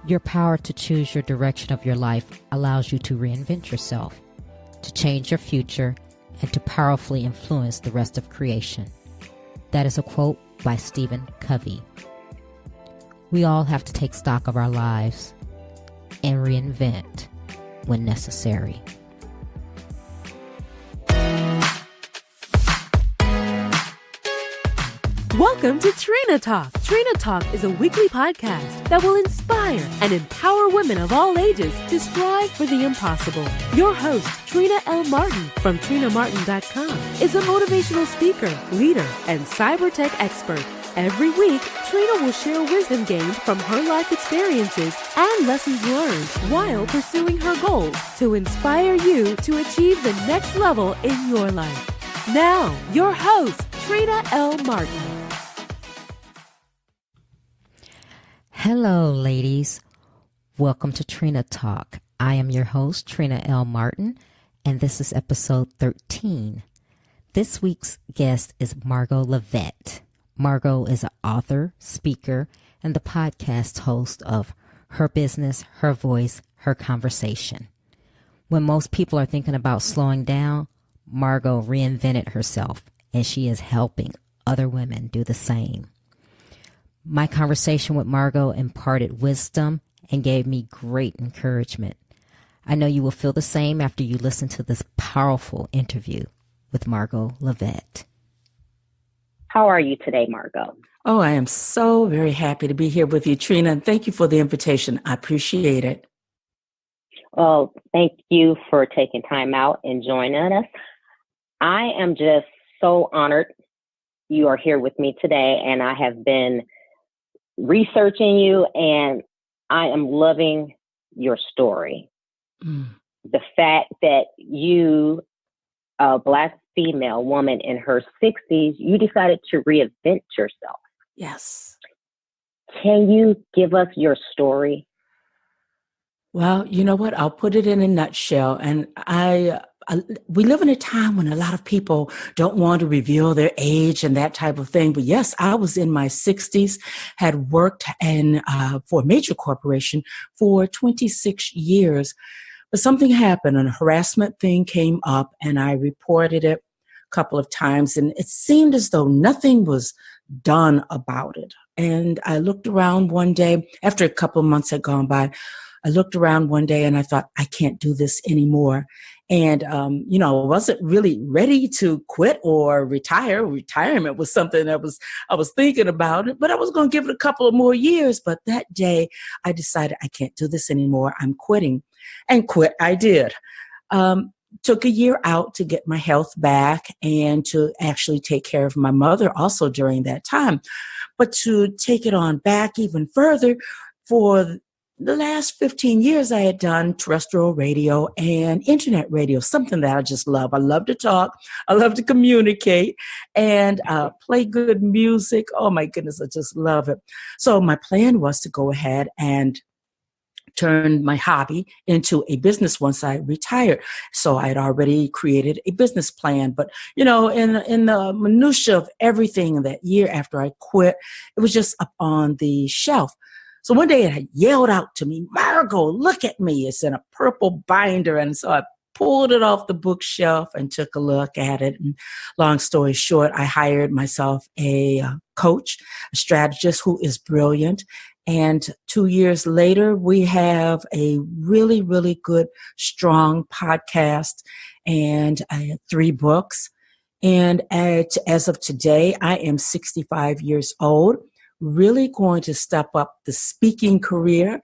Your power to choose your direction of your life allows you to reinvent yourself, to change your future, and to powerfully influence the rest of creation. That is a quote by Stephen Covey. We all have to take stock of our lives and reinvent when necessary. Welcome to Trina Talk. Trina Talk is a weekly podcast that will inspire and empower women of all ages to strive for the impossible. Your host, Trina L. Martin from TrinaMartin.com, is a motivational speaker, leader, and cyber tech expert. Every week, Trina will share wisdom gained from her life experiences and lessons learned while pursuing her goals to inspire you to achieve the next level in your life. Now, your host, Trina L. Martin. Hello, ladies. Welcome to Trina Talk. I am your host, Trina L. Martin, and this is episode 13. This week's guest is Margo Lovett. Margo is an author, speaker, and the podcast host of Her Business, Her Voice, Her Conversation. When most people are thinking about slowing down, Margo reinvented herself, and she is helping other women do the same. My conversation with Margo imparted wisdom and gave me great encouragement. I know you will feel the same after you listen to this powerful interview with Margo Lovett. How are you today, Margo? Oh, I am so very happy to be here with you, Trina, and thank you for the invitation. I appreciate it. Well, thank you for taking time out and joining us. I am just so honored you are here with me today, and I have been researching you, and I am loving your story. The fact that you, a Black female woman in her 60s, you decided to reinvent yourself. Yes. Can you give us your story? Well, you know what? I'll put it in a nutshell. And we live in a time when a lot of people don't want to reveal their age and that type of thing. But yes, I was in my 60s, had worked for a major corporation for 26 years. But something happened, and a harassment thing came up, and I reported it a couple of times, and it seemed as though nothing was done about it. And I looked around one day, after a couple of months had gone by, I looked around one day and I thought, I can't do this anymore. And, I wasn't really ready to quit or retire. Retirement was something I was thinking about it, but I was going to give it a couple of more years. But that day I decided I can't do this anymore. I'm quitting, and quit I did. Took a year out to get my health back and to actually take care of my mother also during that time. But to take it on back even further, for the last 15 years, I had done terrestrial radio and internet radio, something that I just love. I love to talk. I love to communicate and play good music. Oh, my goodness, I just love it. So my plan was to go ahead and turn my hobby into a business once I retired. So I had already created a business plan. But, in the minutia of everything that year after I quit, it was just up on the shelf. So one day it yelled out to me, Margo, look at me. It's in a purple binder. And so I pulled it off the bookshelf and took a look at it. And long story short, I hired myself a coach, a strategist who is brilliant. And 2 years later, we have a really, really good, strong podcast, and I had 3 books. And as of today, I am 65 years old. Really going to step up the speaking career,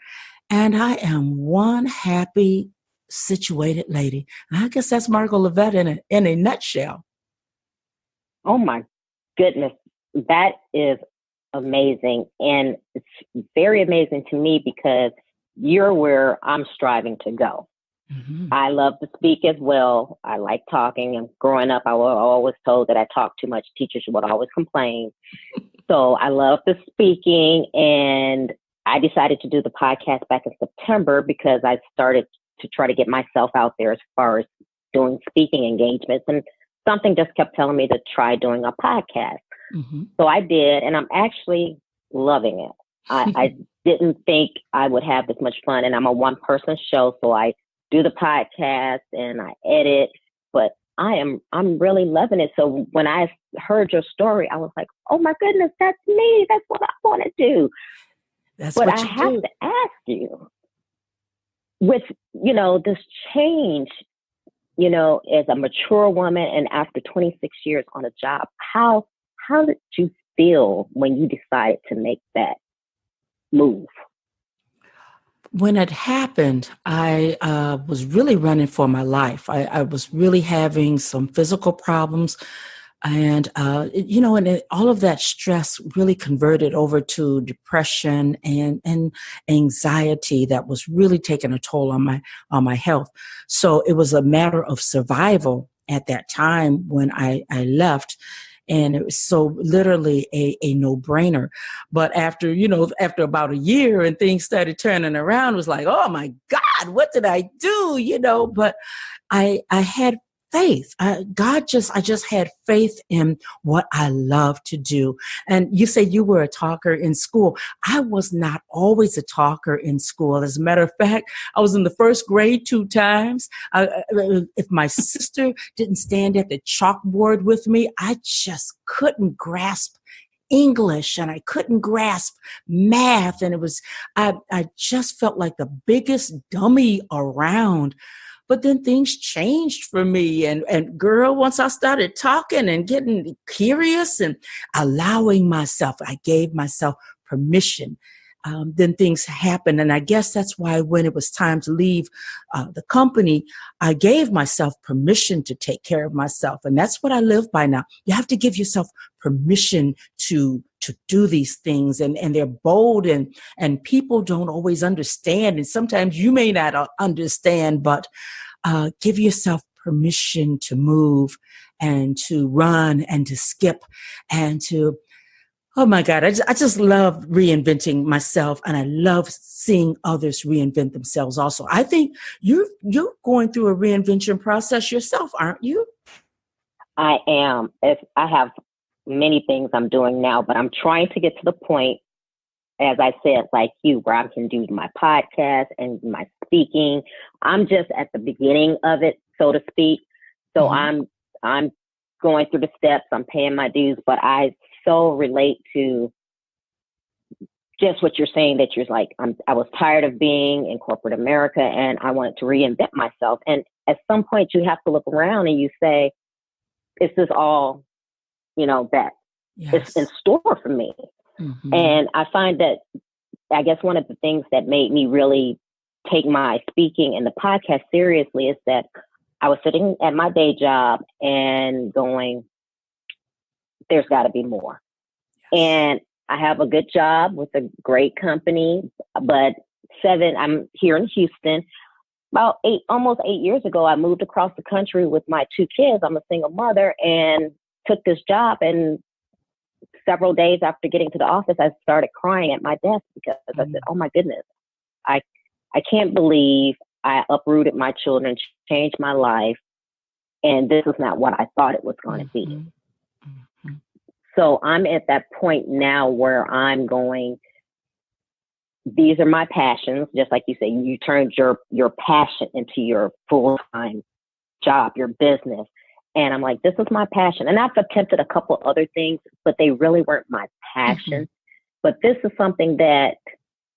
and I am one happy, situated lady. And I guess that's Margo Lovett in a nutshell. Oh my goodness, that is amazing, and it's very amazing to me because you're where I'm striving to go. Mm-hmm. I love to speak as well. I like talking, and growing up, I was always told that I talk too much. Teachers would always complain. So I love the speaking, and I decided to do the podcast back in September because I started to try to get myself out there as far as doing speaking engagements, and something just kept telling me to try doing a podcast. Mm-hmm. So I did, and I'm actually loving it. I didn't think I would have this much fun. And I'm a one-person show, so I do the podcast and I edit, but I'm really loving it. So when I heard your story, I was like, oh my goodness, that's me. That's what I want to do. That's but what I you have do. to ask you, with, this change, as a mature woman and after 26 years on a job, how did you feel when you decided to make that move? When it happened, I was really running for my life. I was really having some physical problems. And, all of that stress really converted over to depression and anxiety that was really taking a toll on my health. So it was a matter of survival at that time when I left. And it was so literally a no-brainer. But after about a year and things started turning around, it was like, oh my God, what did I do? But I had faith. I just had faith in what I love to do. And you say you were a talker in school. I was not always a talker in school. As a matter of fact, I was in the first grade 2 times. If my sister didn't stand at the chalkboard with me, I just couldn't grasp English and I couldn't grasp math. And I just felt like the biggest dummy around. But then things changed for me. And girl, once I started talking and getting curious and allowing myself, I gave myself permission. Then things happened. And I guess that's why when it was time to leave the company, I gave myself permission to take care of myself. And that's what I live by now. You have to give yourself permission to do these things. And they're bold and people don't always understand. And sometimes you may not understand, but give yourself permission to move and to run and to skip and to, oh my God, I just love reinventing myself, and I love seeing others reinvent themselves also. I think you're going through a reinvention process yourself, aren't you? I am. I have many things I'm doing now, but I'm trying to get to the point, as I said, like you, where I can do my podcast and my speaking. I'm just at the beginning of it, so to speak. So Mm-hmm. I'm going through the steps. I'm paying my dues, but I so relate to just what you're saying, that you're like, I was tired of being in corporate America and I wanted to reinvent myself. And at some point you have to look around and you say, is this all, that Yes. is in store for me? Mm-hmm. And I find that, I guess one of the things that made me really take my speaking and the podcast seriously is that I was sitting at my day job and going, there's got to be more. Yes. And I have a good job with a great company, but I'm here in Houston. About almost 8 years ago, I moved across the country with my 2 kids. I'm a single mother and took this job. And several days after getting to the office, I started crying at my desk because I said, oh my goodness, I can't believe I uprooted my children, changed my life, and this is not what I thought it was going to be. Mm-hmm. So I'm at that point now where I'm going, these are my passions. Just like you say, you turned your passion into your full-time job, your business. And I'm like, this is my passion. And I've attempted a couple other things, but they really weren't my passion. Mm-hmm. But this is something that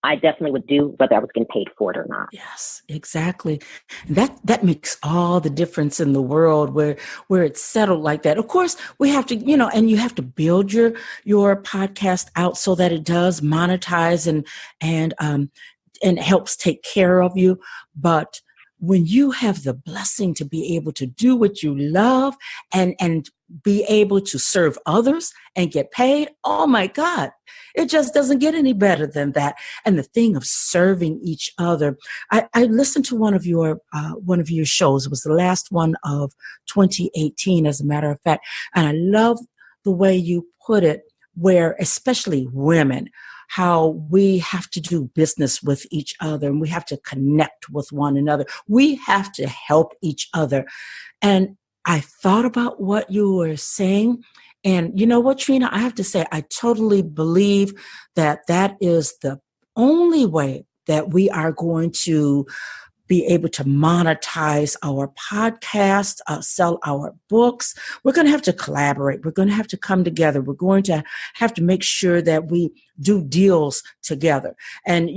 I definitely would do, whether I was getting paid for it or not. Yes, exactly. That makes all the difference in the world where it's settled like that. Of course, we have to, and you have to build your podcast out so that it does monetize and helps take care of you. But when you have the blessing to be able to do what you love and be able to serve others and get paid, oh my God, it just doesn't get any better than that. And the thing of serving each other, I listened to one of your shows. It was the last one of 2018, as a matter of fact, and I love the way you put it, where especially women, how we have to do business with each other and we have to connect with one another. We have to help each other. And I thought about what you were saying. And you know what, Trina, I have to say, I totally believe that is the only way that we are going to be able to monetize our podcast, sell our books. We're going to have to collaborate. We're going to have to come together. We're going to have to make sure that we do deals together. And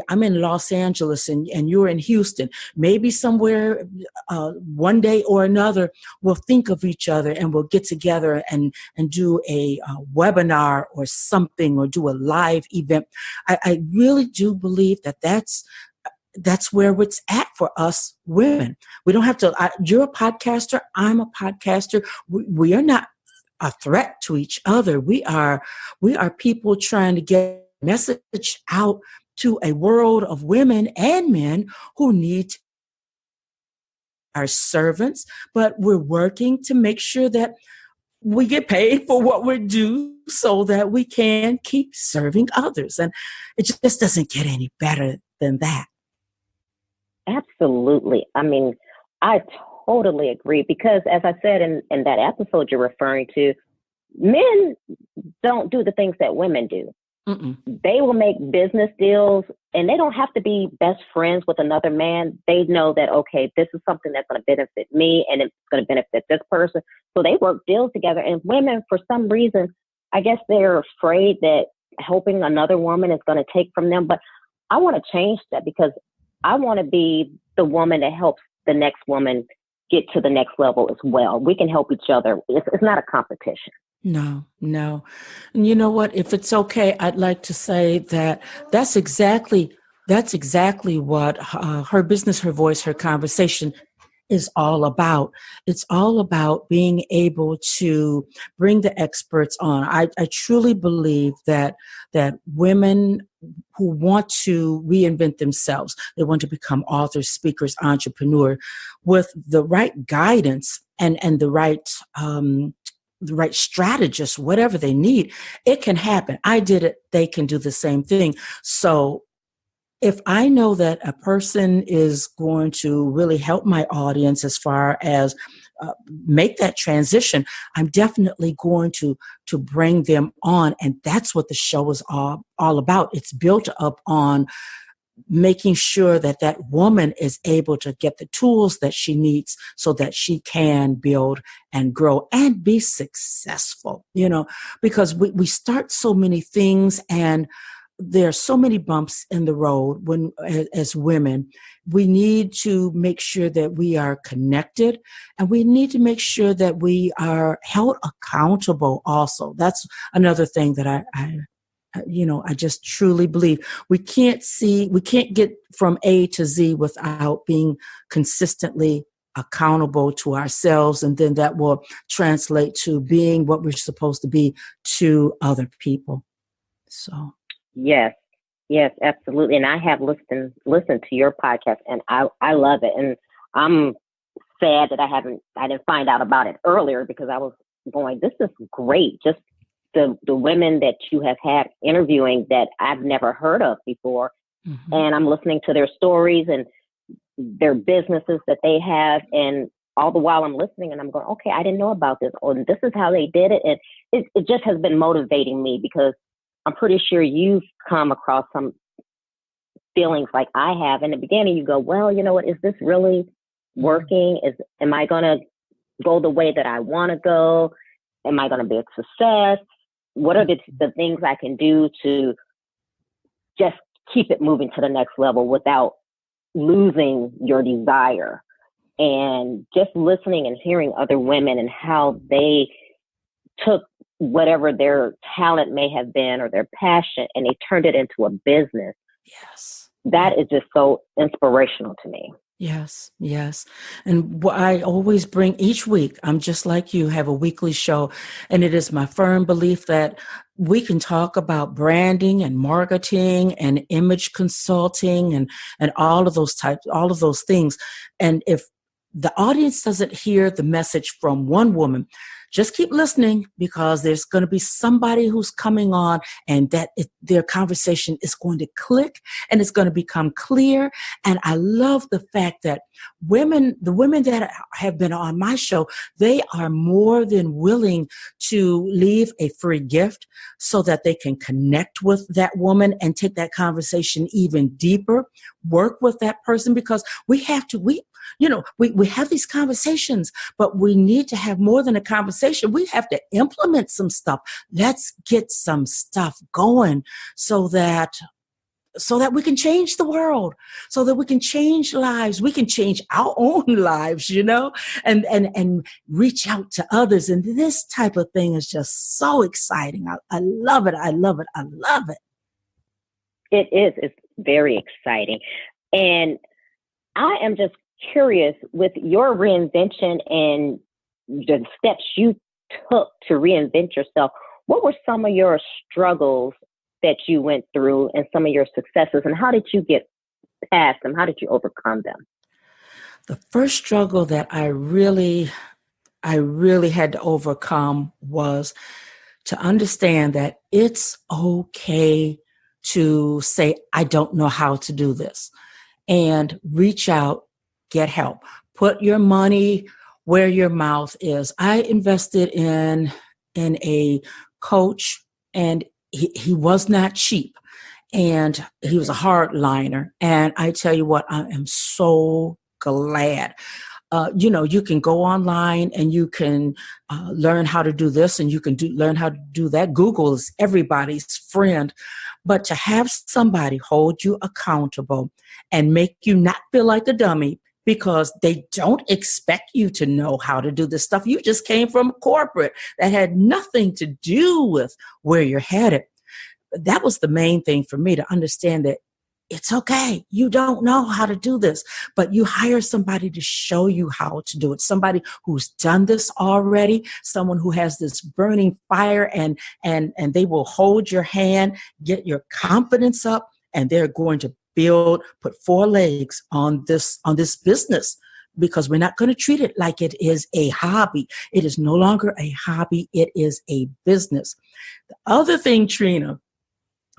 I'm in Los Angeles and you're in Houston. Maybe somewhere one day or another, we'll think of each other and we'll get together and do a webinar or something, or do a live event. I really do believe that's where it's at for us women. We don't have to, you're a podcaster, I'm a podcaster. We are not a threat to each other. We are people trying to get a message out to a world of women and men who need our servants, but we're working to make sure that we get paid for what we do so that we can keep serving others. And it just doesn't get any better than that. Absolutely. I mean, I totally agree, because as I said in that episode you're referring to, men don't do the things that women do. Mm-mm. They will make business deals, and they don't have to be best friends with another man. They know that, okay, this is something that's going to benefit me and it's going to benefit this person. So they work deals together. And women, for some reason, I guess they're afraid that helping another woman is going to take from them. But I want to change that, because I want to be the woman that helps the next woman get to the next level as well. We can help each other. It's not a competition. No. And you know what? If it's okay, I'd like to say that that's exactly what her business, her voice, her conversation is all about. It's all about being able to bring the experts on. I truly believe that women who want to reinvent themselves, they want to become authors, speakers, entrepreneurs, with the right guidance and the right strategist, whatever they need, it can happen. I did it. They can do the same thing. So if I know that a person is going to really help my audience as far as make that transition, I'm definitely going to bring them on. And that's what the show is all about. It's built up on making sure that woman is able to get the tools that she needs so that she can build and grow and be successful, because we start so many things, and there are so many bumps in the road as women. We need to make sure that we are connected, and we need to make sure that we are held accountable also. That's another thing that I just truly believe. We can't get from A to Z without being consistently accountable to ourselves, and then that will translate to being what we're supposed to be to other people. So. Yes, absolutely. And I have listened to your podcast, and I love it. And I'm sad that I didn't find out about it earlier, because I was going, this is great. Just the women that you have had interviewing that I've never heard of before. Mm-hmm. And I'm listening to their stories and their businesses that they have. And all the while I'm listening and I'm going, okay, I didn't know about this. Oh, and this is how they did it. And it just has been motivating me, because I'm pretty sure you've come across some feelings like I have. In the beginning, you go, well, you know what, is this really working? Am I going to go the way that I want to go? Am I going to be a success? What are the things I can do to just keep it moving to the next level without losing your desire? And just listening and hearing other women and how they took whatever their talent may have been or their passion, and they turned it into a business. Yes. That is just so inspirational to me. Yes. And what I always bring each week, I'm just like you, have a weekly show. And it is my firm belief that we can talk about branding and marketing and image consulting and all of those things. And if the audience doesn't hear the message from one woman, just keep listening, because there's going to be somebody who's coming on, and their conversation is going to click and it's going to become clear. And I love the fact that the women that have been on my show, they are more than willing to leave a free gift so that they can connect with that woman and take that conversation even deeper, work with that person, because we have these conversations, but we need to have more than a conversation. We have to implement some stuff. Let's get some stuff going so that we can change the world, so that we can change lives. We can change our own lives, and reach out to others. And this type of thing is just so exciting. I love it. I love it. I love it. It is. It's very exciting. And I am just curious, with your reinvention and the steps you took to reinvent yourself, what were some of your struggles that you went through and some of your successes, and how did you get past them? How did you overcome them? The first struggle that I really had to overcome was to understand that it's okay to say, I don't know how to do this, and reach out, get help, put your money where your mouth is. I invested in a coach, and he was not cheap, and he was a hardliner. And I tell you what, I am so glad. You can go online and you can learn how to do this, and you can learn how to do that. Google is everybody's friend. But to have somebody hold you accountable and make you not feel like a dummy, because they don't expect you to know how to do this stuff. You just came from corporate that had nothing to do with where you're headed. That was the main thing for me, to understand that it's okay. You don't know how to do this, but you hire somebody to show you how to do it. Somebody who's done this already, someone who has this burning fire, and they will hold your hand, get your confidence up, and they're going to put 4 legs on this business, because we're not going to treat it like it is a hobby. It is no longer a hobby. It is a business. The other thing, Trina,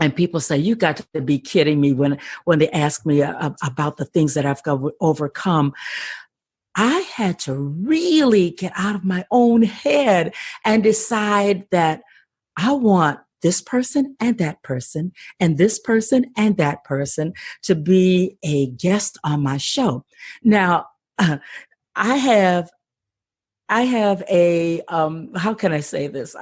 and people say, you got to be kidding me when they ask me about the things that I've overcome. I had to really get out of my own head and decide that I want this person and that person and this person and that person to be a guest on my show. Now, I have a, how can I say this?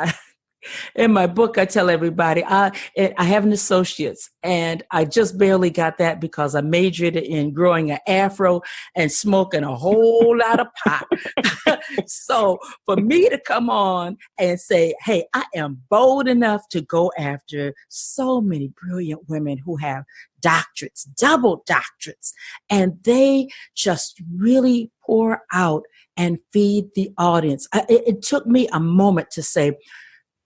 In my book, I tell everybody I have an associate's, and I just barely got that because I majored in growing an afro and smoking a whole lot of pot. So for me to come on and say, hey, I am bold enough to go after so many brilliant women who have doctorates, double doctorates, and they just really pour out and feed the audience. It took me a moment to say,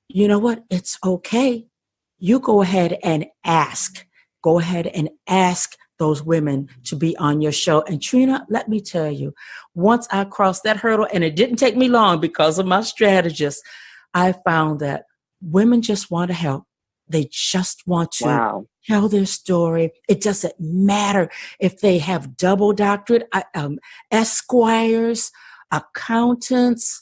you know what? It's okay. You go ahead and ask. Go ahead and ask those women to be on your show. And Trina, let me tell you, once I crossed that hurdle, and it didn't take me long because of my strategist, I found that women just want to help. They just want to tell their story. It doesn't matter if they have double doctorate, esquires, accountants,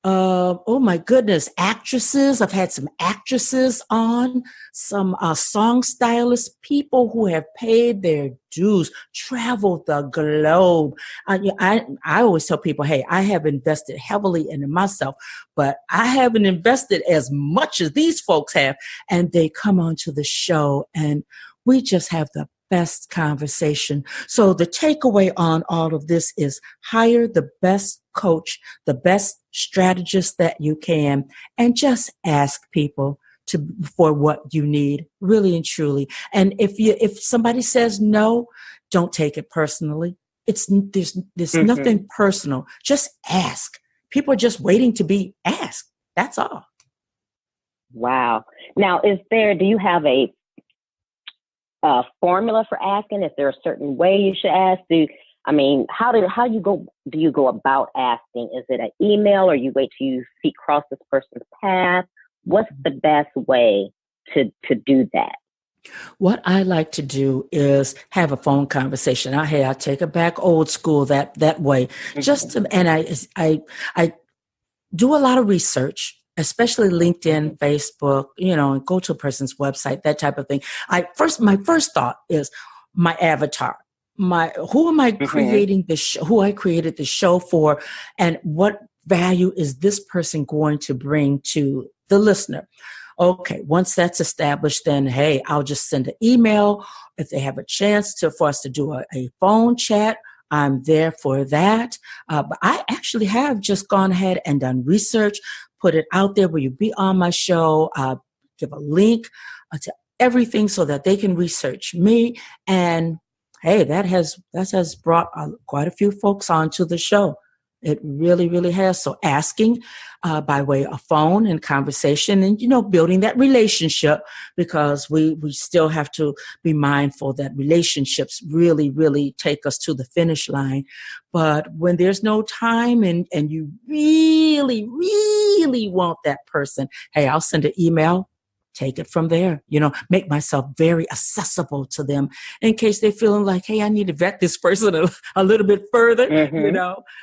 oh my goodness, actresses. I've had some actresses on, some song stylists, people who have paid their dues, traveled the globe. I always tell people, hey, I have invested heavily into myself, but I haven't invested as much as these folks have. And they come onto the show, and we just have the best conversation. So the takeaway on all of this is hire the best coach, the best strategist that you can, and just ask people for what you need, really and truly. And if somebody says no, don't take it personally. There's nothing personal. Just ask. People are just waiting to be asked. That's all. Wow. Now, do you have a formula for asking? Is there a certain way you should ask? I mean, do you go about asking? Is it an email, or you wait till you see cross this person's path? What's the best way to do that? What I like to do is have a phone conversation. I take it back old school that way. And I do a lot of research, especially LinkedIn, Facebook, and go to a person's website, that type of thing. My first thought is my avatar. Who am I creating this show? Who I created the show for, and what value is this person going to bring to the listener? Okay, once that's established, then, hey, I'll just send an email. If they have a chance for us to do a phone chat, I'm there for that. But I actually have just gone ahead and done research, put it out there. Will you be on my show? Give a link to everything so that they can research me. And hey, that has brought quite a few folks onto the show. It really, really has. So asking by way of phone and conversation and, building that relationship, because we still have to be mindful that relationships really, really take us to the finish line. But when there's no time and you really, really want that person, hey, I'll send an email. Take it from there, make myself very accessible to them in case they're feeling like, hey, I need to vet this person a little bit further,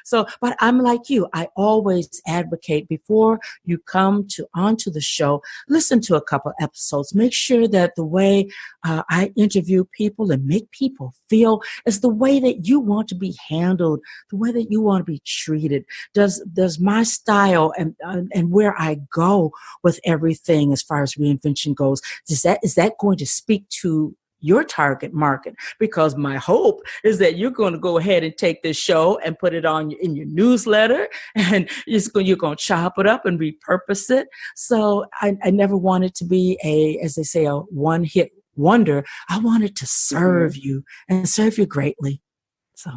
So, but I'm like you. I always advocate before you come onto the show, listen to a couple episodes. Make sure that the way I interview people and make people feel is the way that you want to be handled, the way that you want to be treated. Does my style and where I go with everything as far as reinvention goes, is that going to speak to your target market? Because my hope is that you're going to go ahead and take this show and put it in your newsletter, and you're going to chop it up and repurpose it. So I never want it to be as they say, a one-hit wonder. I want it to serve you and serve you greatly. So,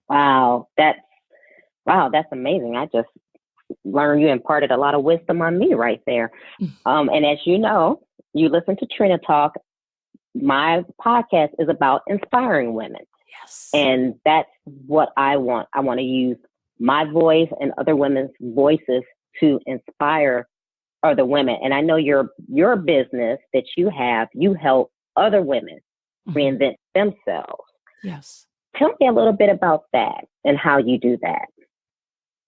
wow, that's amazing. I just learned you imparted a lot of wisdom on me right there. And as you know, you listen to Trina Talk. My podcast is about inspiring women. Yes. And that's what I want. I want to use my voice and other women's voices to inspire other women. And I know your business that you help other women reinvent themselves. Yes. Tell me a little bit about that and how you do that.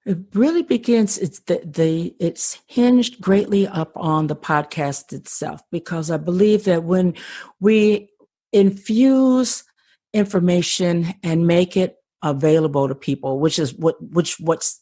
It really begins, it's hinged greatly up on the podcast itself, because I believe that when we infuse information and make it available to people, which is what's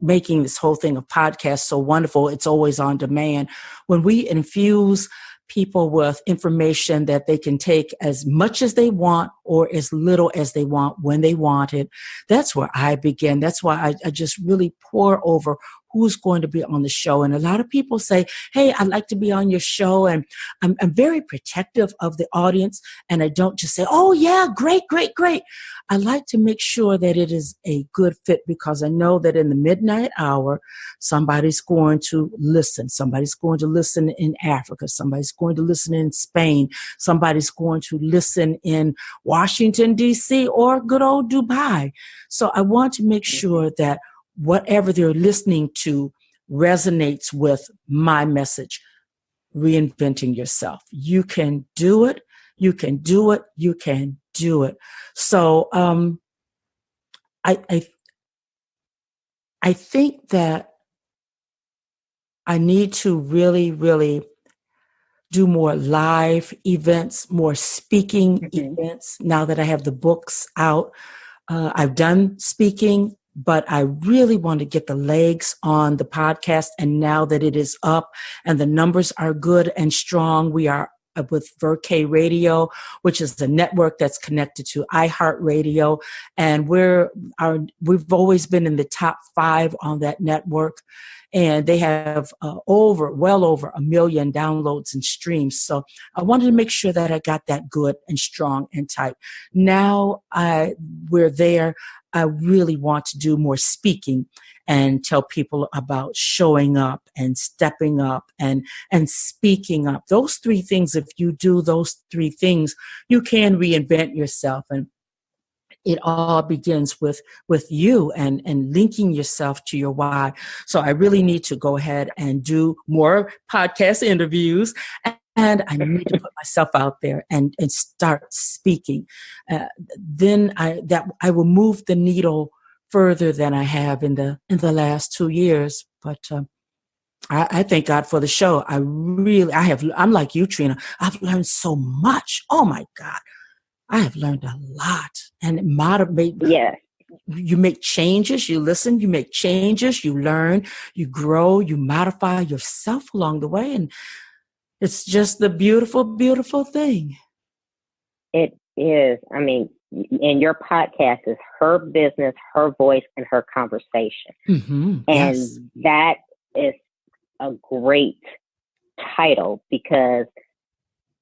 making this whole thing of podcasts so wonderful, it's always on demand. When we infuse people with information that they can take as much as they want or as little as they want when they want it, that's where I begin. That's why I just really pour over who's going to be on the show. And a lot of people say, hey, I'd like to be on your show. And I'm very protective of the audience. And I don't just say, oh, yeah, great, great, great. I like to make sure that it is a good fit, because I know that in the midnight hour, somebody's going to listen. Somebody's going to listen in Africa. Somebody's going to listen in Spain. Somebody's going to listen in Washington, D.C. or good old Dubai. So I want to make sure that whatever they're listening to resonates with my message, reinventing yourself. You can do it. You can do it. You can do it. So I think that I need to really, really do more live events, more speaking events now that I have the books out. I've done speaking, but I really want to get the legs on the podcast. And now that it is up and the numbers are good and strong, we are with Verk Radio, which is the network that's connected to iHeartRadio. And we've always been in the top 5 on that network. And they have well over 1 million downloads and streams. So I wanted to make sure that I got that good and strong and tight. Now we're there. I really want to do more speaking and tell people about showing up and stepping up and speaking up. Those 3 things, if you do those 3 things, you can reinvent yourself. And it all begins with you and linking yourself to your why. So I really need to go ahead and do more podcast interviews, and I need to put myself out there and start speaking. Then I will move the needle further than I have in the last 2 years. But I thank God for the show. I'm like you, Trina. I've learned so much. Oh my God. I have learned a lot, and it motivates. Yes. You make changes, you listen, you make changes, you learn, you grow, you modify yourself along the way. And it's just the beautiful, beautiful thing. It is. I mean, and your podcast is her business, her voice, and her conversation. Mm-hmm. And yes. that is a great title, because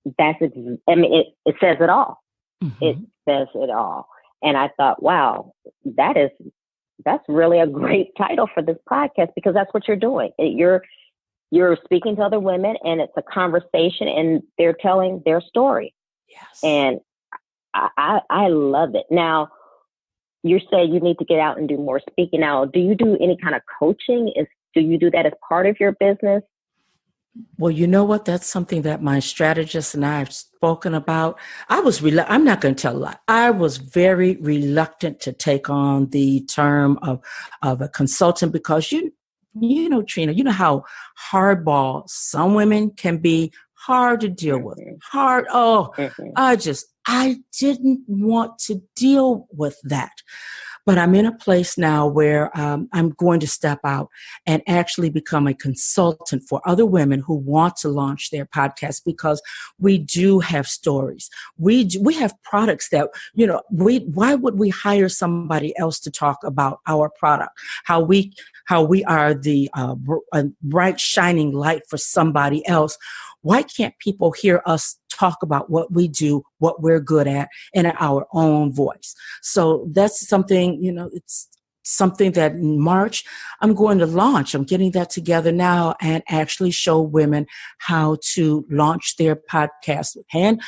it says it all. Mm-hmm. It says it all. And I thought, wow, that's really a great title for this podcast, because that's what you're doing. You're speaking to other women, and it's a conversation, and they're telling their story. Yes. And I love it. Now, you say you need to get out and do more speaking. Now, do you do any kind of coaching? Do you do that as part of your business? Well, you know what? That's something that my strategist and I have spoken about. I'm not going to tell a lie. I was very reluctant to take on the term of a consultant, because you know, Trina, you know how hardball some women can be, hard to deal with. Hard. Oh, I didn't want to deal with that. But I'm in a place now where I'm going to step out and actually become a consultant for other women who want to launch their podcast, because we do have stories. We have products that, you know, why would we hire somebody else to talk about our product? How we are the bright shining light for somebody else. Why can't people hear us talk about what we do, what we're good at, in our own voice? So that's something, you know, it's something that in March I'm going to launch. I'm getting that together now, and actually show women how to launch their podcast. Hand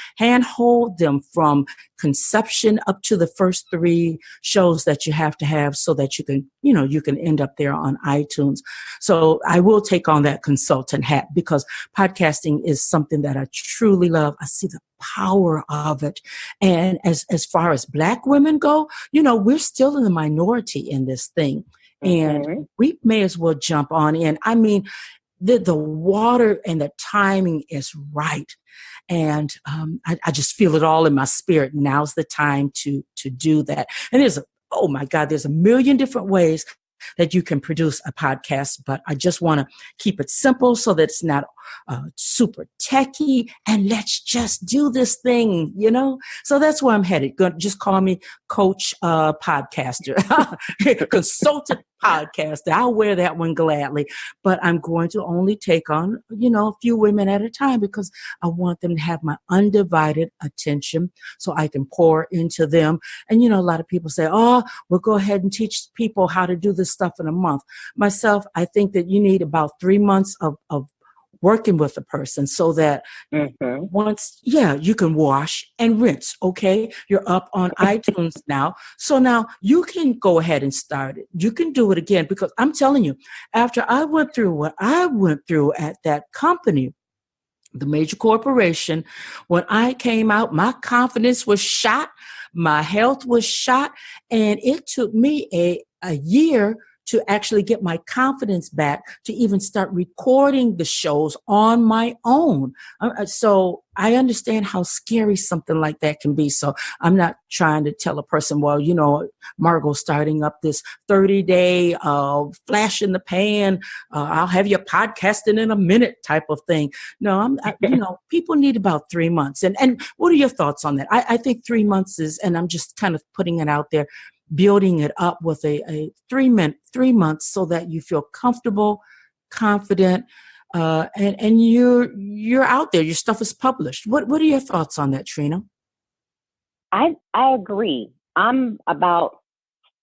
hold them from conception up to the first 3 shows that you have to have, so that you can end up there on iTunes. So I will take on that consultant hat, because podcasting is something that I truly love. I see the power of it. And as far as Black women go, you know, we're still in the minority in this thing. And we may as well jump on in. I mean, the water and the timing is right. And I just feel it all in my spirit. Now's the time to do that. And there's a million different ways that you can produce a podcast, but I just want to keep it simple so that it's not super techy, and let's just do this thing, you know? So that's where I'm headed. Just call me Coach Podcaster, Consultant Podcaster. I'll wear that one gladly, but I'm going to only take on, you know, a few women at a time, because I want them to have my undivided attention so I can pour into them. And, you know, a lot of people say, oh, we'll go ahead and teach people how to do this stuff in a month. Myself, I think that you need about 3 months of working with a person, so that once, you can wash and rinse. Okay. You're up on iTunes now. So now you can go ahead and start it. You can do it again, because I'm telling you, after I went through what I went through at that company, the major corporation, when I came out, my confidence was shot. My health was shot. And it took me a year to actually get my confidence back, to even start recording the shows on my own. So I understand how scary something like that can be. So I'm not trying to tell a person, well, you know, Margo's starting up this 30-day flash in the pan, I'll have you podcasting in a minute type of thing. No, you know, people need about 3 months. And what are your thoughts on that? I think 3 months is, and I'm just kind of putting it out there, building it up with a 3 months, so that you feel comfortable, confident, and you're out there. Your stuff is published. What are your thoughts on that, Trina? I agree. I'm about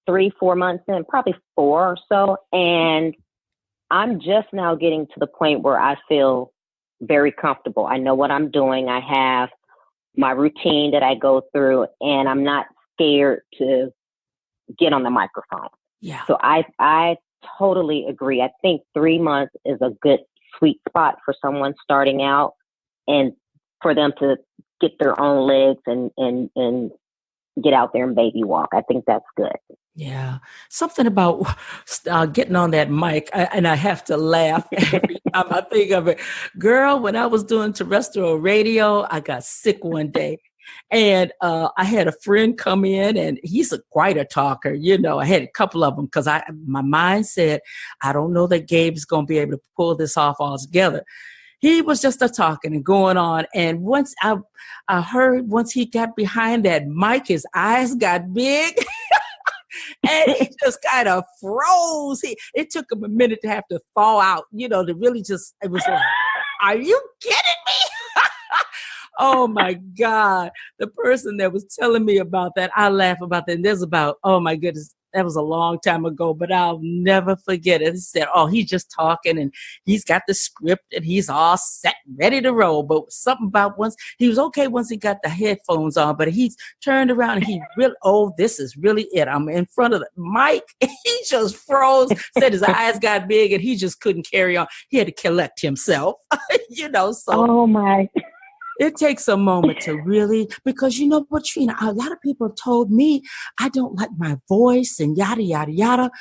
3-4 months in, probably 4 or so, and I'm just now getting to the point where I feel very comfortable. I know what I'm doing. I have my routine that I go through, and I'm not scared to get on the microphone. Yeah. So I totally agree. I think 3 months is a good sweet spot for someone starting out, and for them to get their own legs and get out there and baby walk. I think that's good. Yeah. Something about getting on that mic, and I have to laugh every time I think of it. Girl, when I was doing terrestrial radio, I got sick one day. And I had a friend come in, and he's quite a talker. I had a couple of them because my mind said, I don't know that Gabe's going to be able to pull this off altogether. He was just a talking and going on. And once I heard, once he got behind that mic, his eyes got big. And he just kind of froze. It took him a minute to have to thaw out, to really just, it was like, are you kidding me? Oh my God. The person that was telling me about that, I laugh about that. And there's about, oh my goodness, that was a long time ago, but I'll never forget it. He said, oh, he's just talking and he's got the script and he's all set, ready to roll. But something about he was okay once he got the headphones on, but he turned around and he really, oh, this is really it. I'm in front of the mic. He just froze, said his eyes got big and he just couldn't carry on. He had to collect himself, so. Oh my. It takes a moment to really, because you know what, Trina, a lot of people have told me I don't like my voice and yada, yada, yada.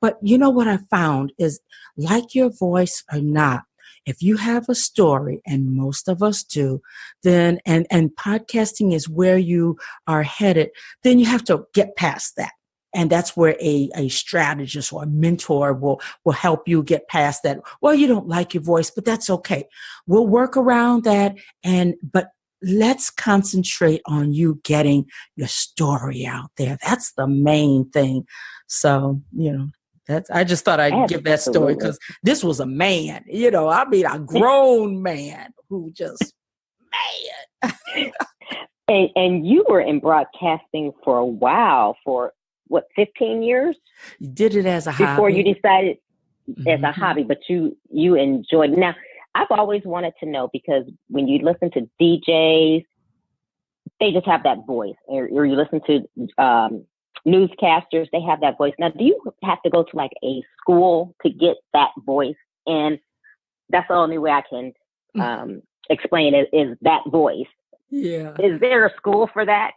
But you know what I found is, like your voice or not, if you have a story, and most of us do, then, and podcasting is where you are headed, then you have to get past that. And that's where a strategist or a mentor will help you get past that. Well, you don't like your voice, but that's okay. We'll work around that. But let's concentrate on you getting your story out there. That's the main thing. So, I just thought I'd give that story because this was a man, a grown man who just, man. And you were in broadcasting for a while, for what, 15 years? You did it as a hobby. Before you decided as a hobby, but you enjoyed it. Now, I've always wanted to know, because when you listen to DJs, they just have that voice. Or you listen to newscasters, they have that voice. Now, do you have to go to like a school to get that voice? And that's the only way I can explain it, is that voice. Yeah. Is there a school for that?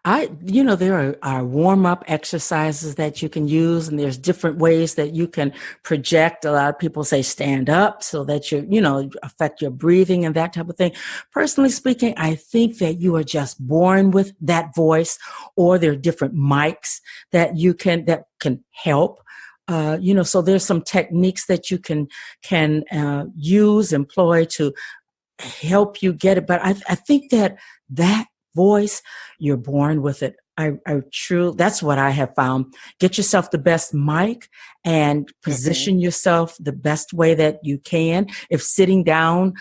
There are warm-up exercises that you can use, and there's different ways that you can project. A lot of people say stand up so that affect your breathing and that type of thing. Personally speaking, I think that you are just born with that voice, or there are different mics that can help. So there's some techniques that you can employ to help you get it. But I think that voice, you're born with it. That's what I have found. Get yourself the best mic and position yourself the best way that you can. If sitting down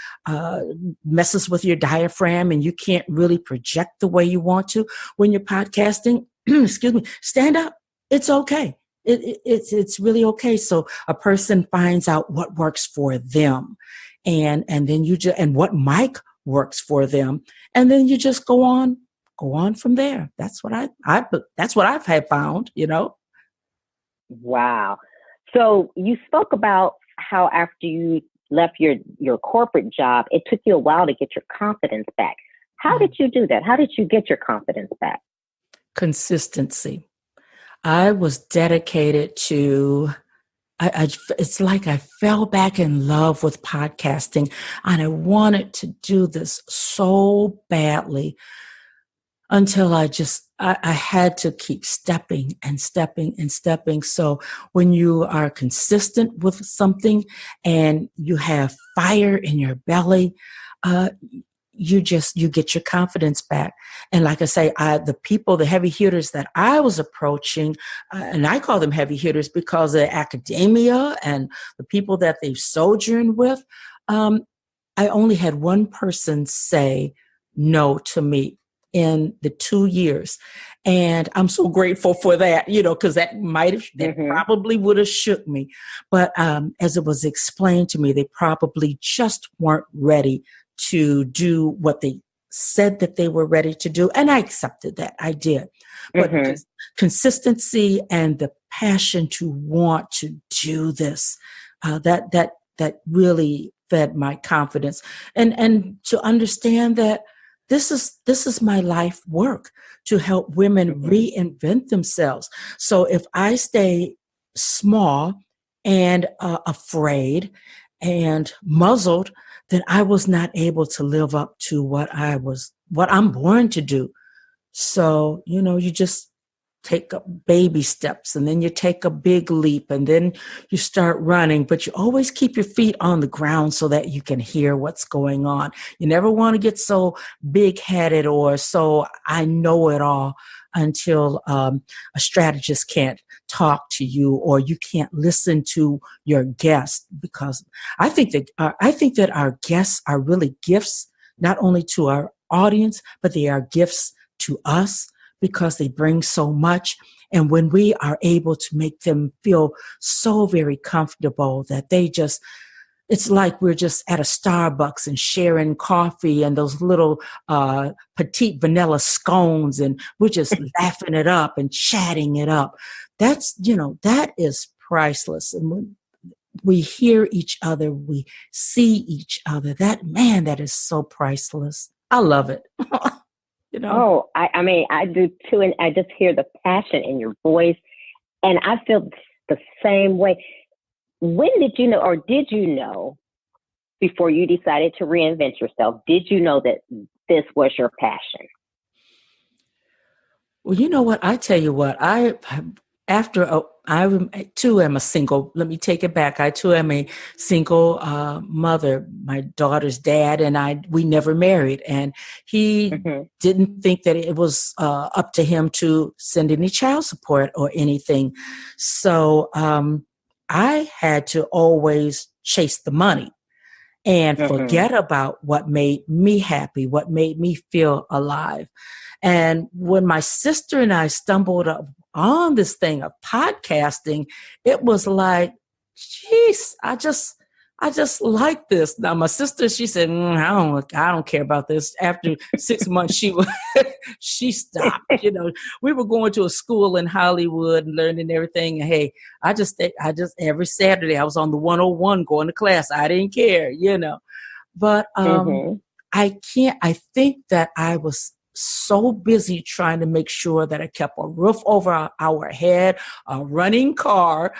messes with your diaphragm and you can't really project the way you want to when you're podcasting, excuse me, stand up. It's okay. It's really okay. So a person finds out what works for them, and then and what mic works for them, and then you just go on from there. That's what I've had found. Wow. So you spoke about how after you left your corporate job, it took you a while to get your confidence back. How did you do that? How did you get your confidence back? Consistency. I was dedicated to. It's like I fell back in love with podcasting, and I wanted to do this so badly until I had to keep stepping and stepping and stepping. So when you are consistent with something and you have fire in your belly, you get your confidence back. And like I say, the heavy hitters that I was approaching, and I call them heavy hitters because of academia and the people that they've sojourned with, I only had one person say no to me in the 2 years. And I'm so grateful for that, because that probably would have shook me. But as it was explained to me, they probably just weren't ready to do what they said that they were ready to do. And I accepted that. I did. But consistency and the passion to want to do this, that really fed my confidence. And to understand that this is my life work, to help women reinvent themselves. So if I stay small and afraid and muzzled, then I was not able to live up to what I'm born to do. So, you just take baby steps, and then you take a big leap, and then you start running, but you always keep your feet on the ground so that you can hear what's going on. You never want to get so big-headed or so I know it all until a strategist can't talk to you, or you can't listen to your guest, because I think that our guests are really gifts, not only to our audience, but they are gifts to us, because they bring so much. And when we are able to make them feel so very comfortable that it's like we're just at a Starbucks and sharing coffee and those little petite vanilla scones, and we're just laughing it up and chatting it up. That is priceless. And when we hear each other, we see each other, that is so priceless. I love it. Oh, I mean, I do too. And I just hear the passion in your voice, and I feel the same way. When did you know, or did you know before you decided to reinvent yourself, did you know that this was your passion? Well, you know what? I tell you what, I too am a single. Let me take it back. I too am a single mother. My daughter's dad and we never married, and he didn't think that it was up to him to send any child support or anything. So I had to always chase the money and forget about what made me happy, what made me feel alive. And when my sister and I stumbled on this thing of podcasting, it was like, geez, I just like this. Now my sister, she said, I don't care about this. After 6 months, she stopped. We were going to a school in Hollywood and learning everything. And hey, I just every Saturday I was on the 101 going to class. I didn't care, But I think that I was so busy trying to make sure that I kept a roof over our head, a running car,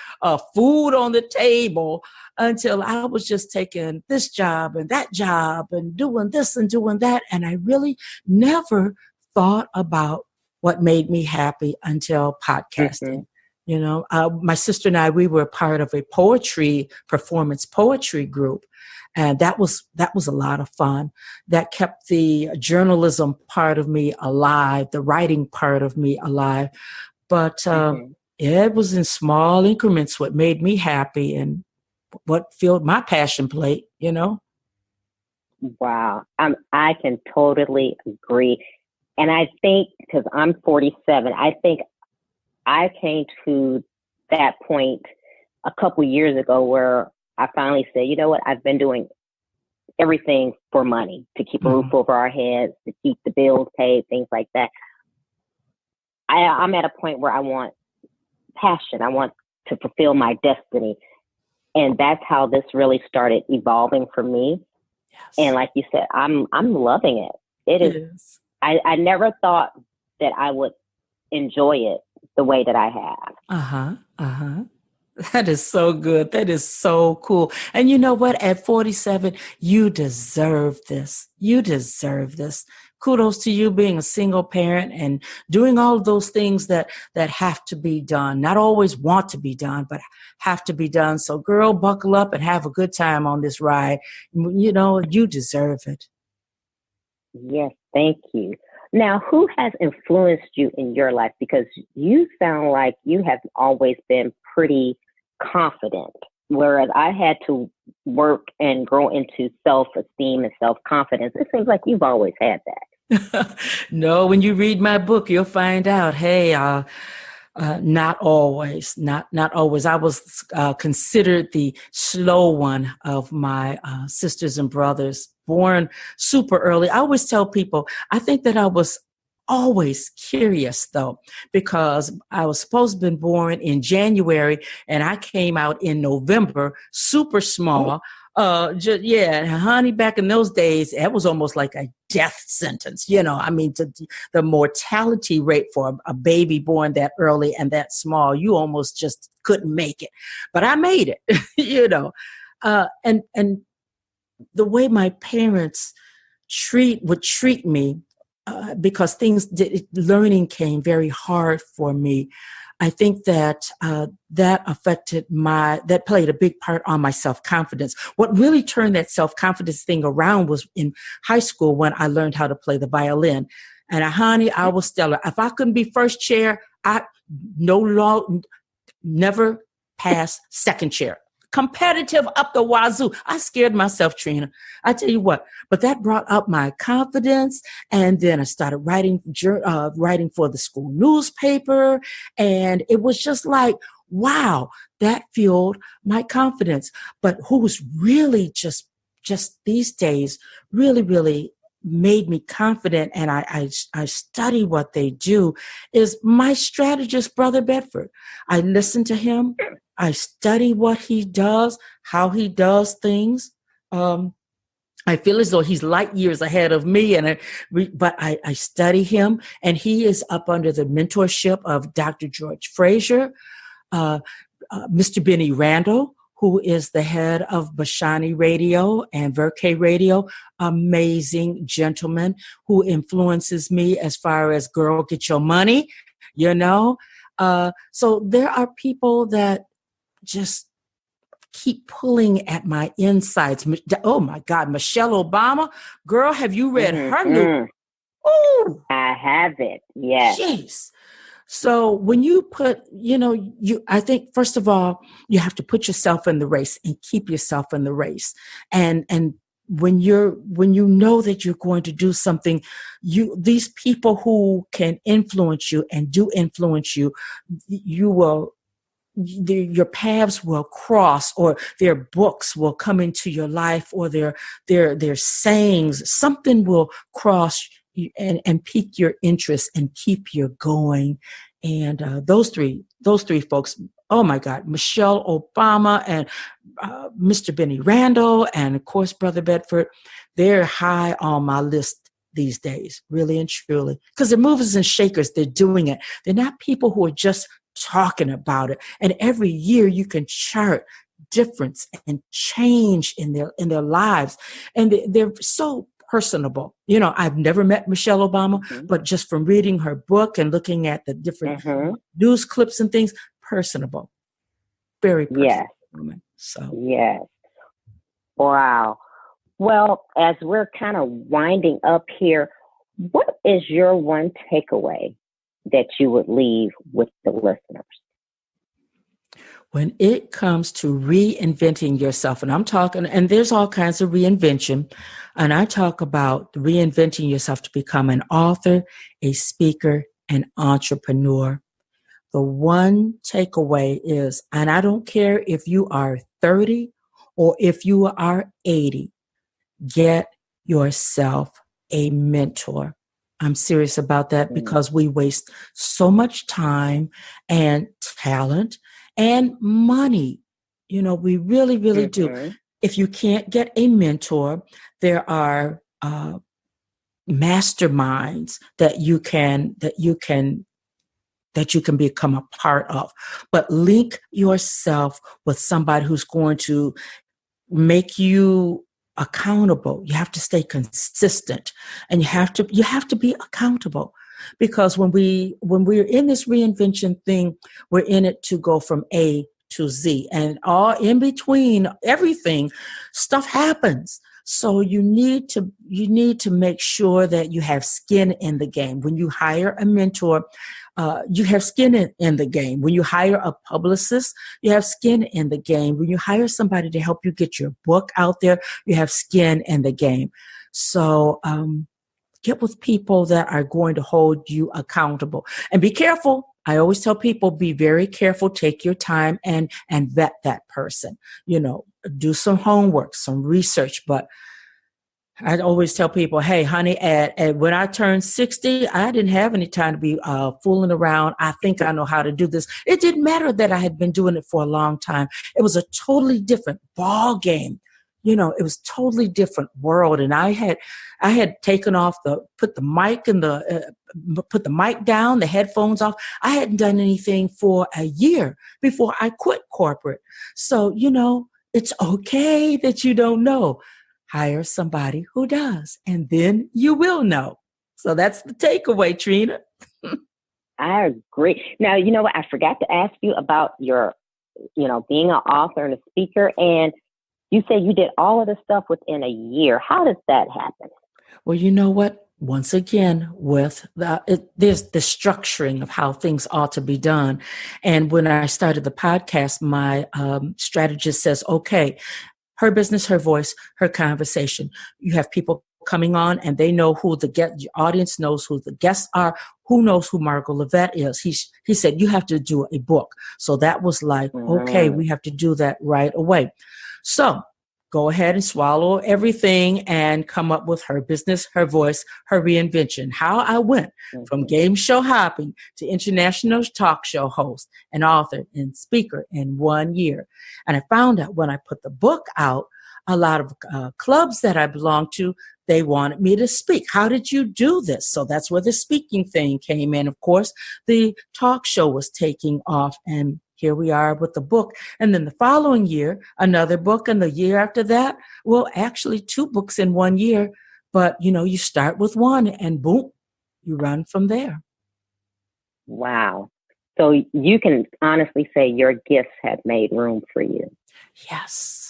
food on the table, until I was just taking this job and that job and doing this and doing that. And I really never thought about what made me happy until podcasting. My sister and I, we were part of a performance poetry group. And that was a lot of fun. That kept the journalism part of me alive, the writing part of me alive. But it was in small increments what made me happy and what filled my passion plate, Wow. I can totally agree. And I think, because I'm 47, I think I came to that point a couple years ago where I finally said, you know what, I've been doing everything for money, to keep a roof over our heads, to keep the bills paid, things like that. I'm at a point where I want passion. I want to fulfill my destiny. And that's how this really started evolving for me. Yes. And like you said, I'm loving it. It is. I never thought that I would enjoy it the way that I have. That is so good. That is so cool. And you know what? At 47, you deserve this. You deserve this. Kudos to you being a single parent and doing all of those things that have to be done. Not always want to be done, but have to be done. So girl, buckle up and have a good time on this ride. You deserve it. Yes, thank you. Now, who has influenced you in your life? Because you sound like you have always been pretty confident, whereas I had to work and grow into self-esteem and self-confidence. It seems like you've always had that. No, when you read my book, you'll find out, hey, Not always, not always. I was considered the slow one of my sisters and brothers, born super early. I always tell people, I think that I was always curious though, because I was supposed to have been born in January and I came out in November, super small. Honey, back in those days, that was almost like a death sentence. I mean, the mortality rate for a baby born that early and that small, you almost just couldn't make it. But I made it, and the way my parents would treat me, because learning came very hard for me. I think that that played a big part on my self-confidence. What really turned that self-confidence thing around was in high school when I learned how to play the violin. And honey, I was stellar. If I couldn't be first chair, never pass second chair. Competitive up the wazoo. I scared myself, Trina. I tell you what, but that brought up my confidence. And then I started writing for the school newspaper. And it was just like, wow, that fueled my confidence. But who's really just these days really, really made me confident, and I study what they do, is my strategist, Brother Bedford. I listen to him. I study what he does, how he does things. I feel as though he's light years ahead of me, but I study him, and he is up under the mentorship of Dr. George Frazier, Mr. Benny Randall, who is the head of Bashani Radio and Verke Radio, amazing gentleman who influences me as far as girl, get your money, So there are people that just keep pulling at my insides. Oh my God, Michelle Obama, girl, have you read her new? Oh, I have it. Yes. Jeez. So when you put, I think first of all, you have to put yourself in the race and keep yourself in the race. And when you know that you're going to do something, these people who can influence you and do influence you, your paths will cross, or their books will come into your life, or their sayings, something will cross and pique your interest and keep you going. And those three folks, oh my God, Michelle Obama and Mr. Benny Randall, and of course, Brother Bedford, they're high on my list these days, really and truly, because they're movers and shakers. They're doing it. They're not people who are just talking about it. And every year you can chart difference and change in their lives. And they're so personable. I've never met Michelle Obama, but just from reading her book and looking at the different news clips and things, personable. Very personable woman. So yes. Wow. Well, as we're kind of winding up here, what is your one takeaway that you would leave with the listeners? When it comes to reinventing yourself, and I'm talking, and there's all kinds of reinvention, and I talk about reinventing yourself to become an author, a speaker, an entrepreneur. The one takeaway is, and I don't care if you are 30 or if you are 80, get yourself a mentor. I'm serious about that, because we waste so much time and talent and money. We really, really do. If you can't get a mentor, there are masterminds that you can become a part of. But link yourself with somebody who's going to make you accountable. You have to stay consistent, and you have to be accountable, because when we're in this reinvention thing, we're in it to go from A to Z, and all in between, everything, stuff happens. So you need to make sure that you have skin in the game. When you hire a mentor, you have skin in the game. When you hire a publicist, you have skin in the game. When you hire somebody to help you get your book out there, you have skin in the game. So get with people that are going to hold you accountable. And be careful. I always tell people, be very careful, take your time and vet that person, do some homework, some research. But I always tell people, hey, honey, when I turned 60, I didn't have any time to be fooling around. I think I know how to do this. It didn't matter that I had been doing it for a long time. It was a totally different ball game. It was totally different world. And I had taken off put the mic down, the headphones off. I hadn't done anything for a year before I quit corporate. So, it's okay that you don't know. Hire somebody who does, and then you will know. So that's the takeaway, Trina. I agree. Now, you know what? I forgot to ask you about your, being an author and a speaker. And you said you did all of this stuff within a year. How does that happen? Well, you know what? Once again, there's the structuring of how things ought to be done. And when I started the podcast, my strategist says, okay, her business, her voice, her conversation. You have people coming on and they know who the audience knows who the guests are, who knows who Margo Lovett is. He said, you have to do a book. So that was like, okay, we have to do that right away. So go ahead and swallow everything and come up with her business, her voice, her reinvention. How I went from game show hopping to international talk show host and author and speaker in 1 year. And I found out when I put the book out, a lot of clubs that I belong to, they wanted me to speak. How did you do this? So that's where the speaking thing came in. Of course, the talk show was taking off, and here we are with the book. And then the following year, another book. And the year after that, well, actually 2 books in 1 year. But, you start with one and boom, you run from there. Wow. So you can honestly say your gifts have made room for you. Yes.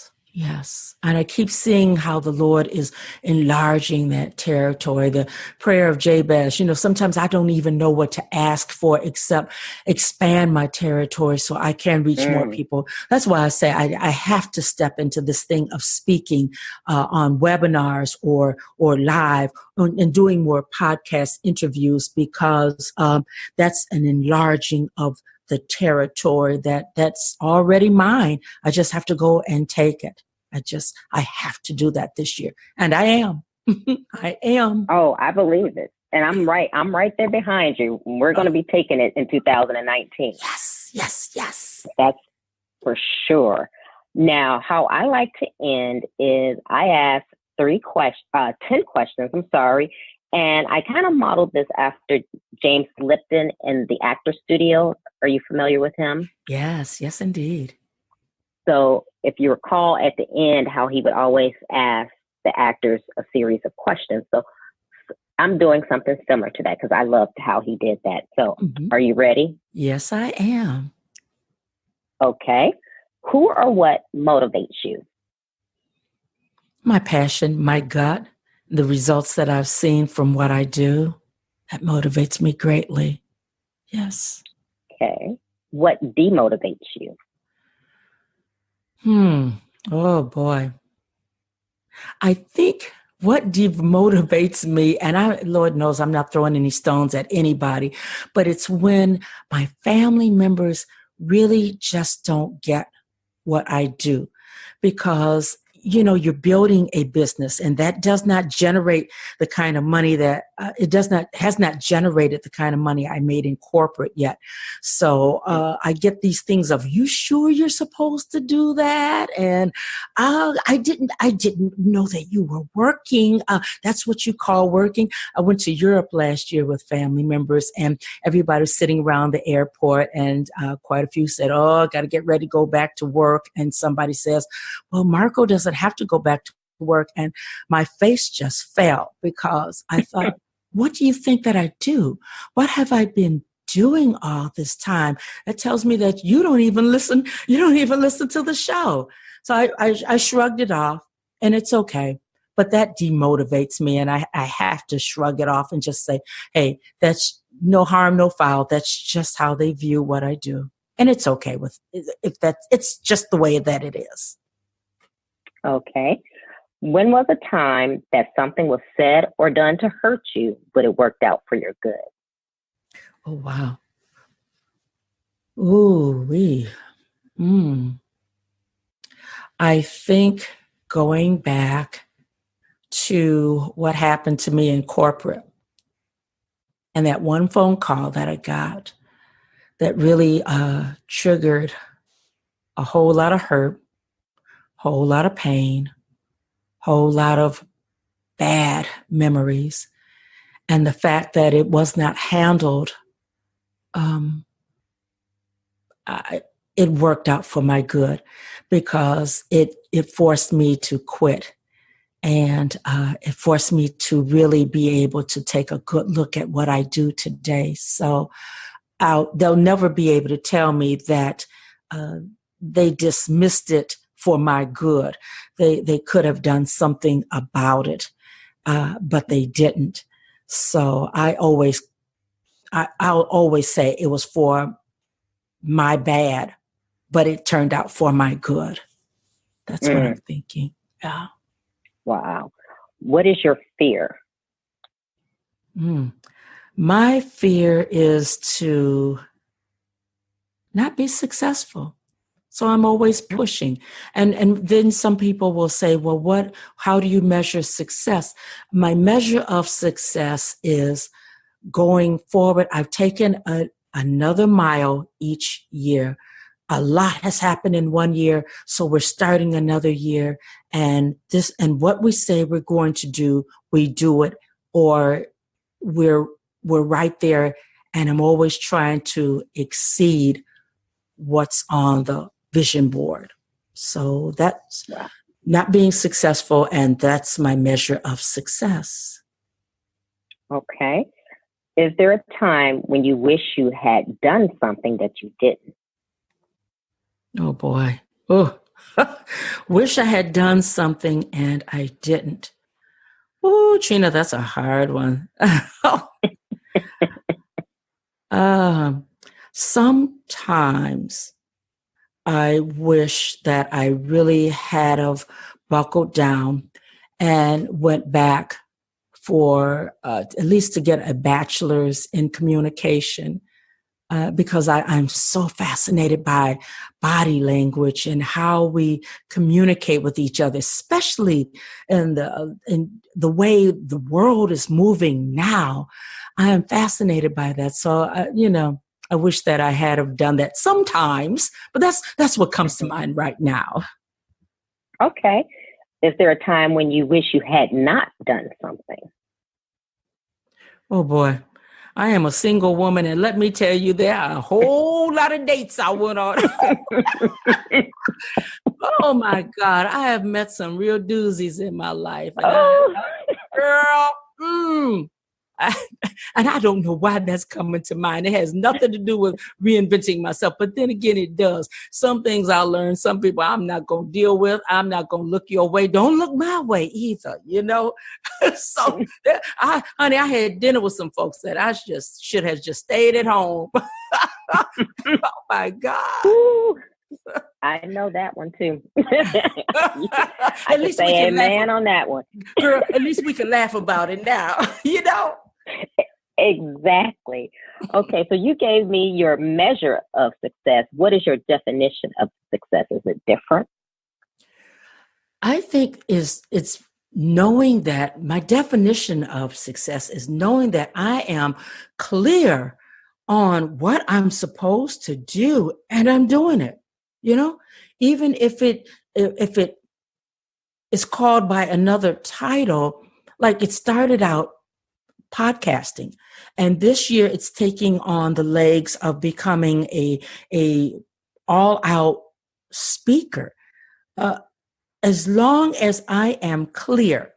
And I keep seeing how the Lord is enlarging that territory. The prayer of Jabez, sometimes I don't even know what to ask for except expand my territory so I can reach more people. That's why I say I have to step into this thing of speaking on webinars or live and doing more podcast interviews because that's an enlarging of the territory that's already mine. I just have to go and take it. I have to do that this year. And I am. I am. Oh, I believe it. And I'm right there behind you. We're going to be taking it in 2019. Yes. That's for sure. Now, how I like to end is I ask 10 questions. I'm sorry. And I kind of modeled this after James Lipton in the Actor Studio. Are you familiar with him? Yes, indeed. So if you recall at the end how he would always ask the actors a series of questions. So I'm doing something similar to that because I loved how he did that. So Are you ready? Yes, I am. Okay. Who or what motivates you? My passion, my gut, the results that I've seen from what I do, that motivates me greatly. Yes. Okay. What demotivates you? Oh, boy. I think what demotivates me, and Lord knows I'm not throwing any stones at anybody, but it's when my family members really just don't get what I do because you're building a business and that does not generate the kind of money that has not generated the kind of money I made in corporate yet. So I get these things of, you sure you're supposed to do that? And I didn't know that you were working. That's what you call working. I went to Europe last year with family members and everybody was sitting around the airport and quite a few said, oh, I got to get ready to go back to work. And somebody says, well, Margo doesn't have to go back to work. And my face just fell because I thought, what do you think that I do? What have I been doing all this time? That tells me that you don't even listen. You don't even listen to the show. So I shrugged it off and it's okay. But that demotivates me and I have to shrug it off and just say, hey, that's no harm, no foul. That's just how they view what I do. And it's okay it's just the way that it is. Okay. When was a time that something was said or done to hurt you, but it worked out for your good? Oh, wow. Ooh, I think going back to what happened to me in corporate and that one phone call that I got that really triggered a whole lot of hurt, whole lot of pain, whole lot of bad memories. And the fact that it was not handled, it worked out for my good because it forced me to quit. And it forced me to really be able to take a good look at what I do today. So they'll never be able to tell me that they dismissed it for my good. They could have done something about it, but they didn't. So I'll always say it was for my bad, but it turned out for my good. That's what I'm thinking. Yeah. Wow. What is your fear? My fear is to not be successful. So I'm always pushing. And then some people will say, well, how do you measure success? My measure of success is going forward. I've taken another mile each year. A lot has happened in one year, so we're starting another year. And what we say we're going to do, we do it, or we're right there. And I'm always trying to exceed what's on the vision board. So that's not being successful, and that's my measure of success. Okay. Is there a time when you wish you had done something that you didn't? Oh, boy. Oh, wish I had done something and I didn't. Oh, Trina, that's a hard one. Sometimes I wish that I really had have buckled down and went back for at least to get a bachelor's in communication. Because I'm so fascinated by body language and how we communicate with each other, especially in the way the world is moving now. I am fascinated by that. So, I wish that I had have done that sometimes, but that's what comes to mind right now. Okay. Is there a time when you wish you had not done something? Oh, boy. I am a single woman, and let me tell you, there are a whole lot of dates I went on. Oh, my God. I have met some real doozies in my life. And and I don't know why that's coming to mind. It has nothing to do with reinventing myself. But then again, it does. Some things I learned, some people I'm not going to deal with. I'm not going to look your way. Don't look my way either, So, honey, I had dinner with some folks that I just should have just stayed at home. Oh, my God. Ooh, I know that one, too. At least we can laugh on that one. Girl, at least we can laugh about it now, Exactly. Okay, so you gave me your measure of success. What is your definition of success? Is it different? I think it's knowing that my definition of success is knowing that I am clear on what I'm supposed to do and I'm doing it. Even if it is called by another title, like it started out podcasting. And this year it's taking on the legs of becoming a all-out speaker. As long as I am clear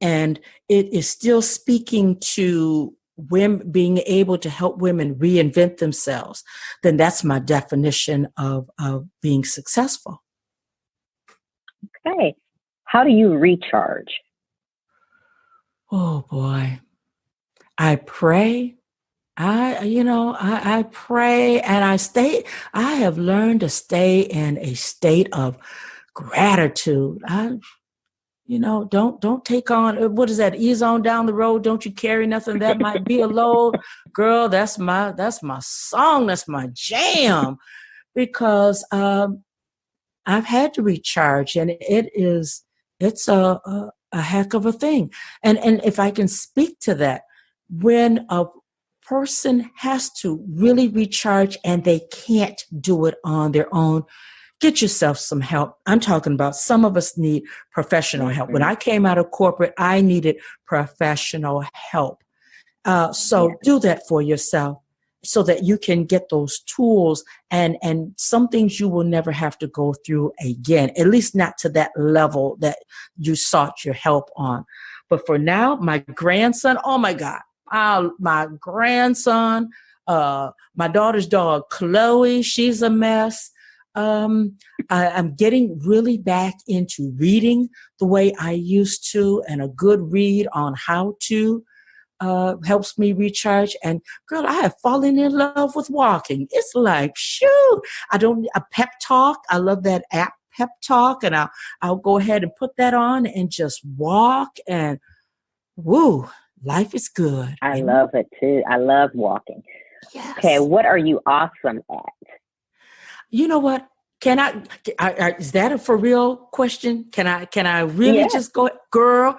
and it is still speaking to women, being able to help women reinvent themselves, then that's my definition of being successful. Okay. How do you recharge? Oh, boy. I pray. I pray and I have learned to stay in a state of gratitude. don't take on, what is that? Ease on down the road. Don't you carry nothing that might be a load. Girl, that's my song. That's my jam, because I've had to recharge, and it's a heck of a thing. And if I can speak to that, when a person has to really recharge and they can't do it on their own, get yourself some help. I'm talking about, some of us need professional help. When I came out of corporate, I needed professional help. So do that for yourself, so that you can get those tools, and some things you will never have to go through again, at least not to that level that you sought your help on. But for now, my grandson, oh my God, my grandson, my daughter's dog, Chloe, she's a mess. I'm getting really back into reading the way I used to, and a good read on how to helps me recharge. And girl, I have fallen in love with walking. It's like, shoot, a pep talk. I love that app, Pep Talk, and I'll go ahead and put that on and just walk, and woo, life is good. I love it too. I love walking. Yes. Okay, what are you awesome at? You know what? Can I is that a for real question? Can I really just go, girl?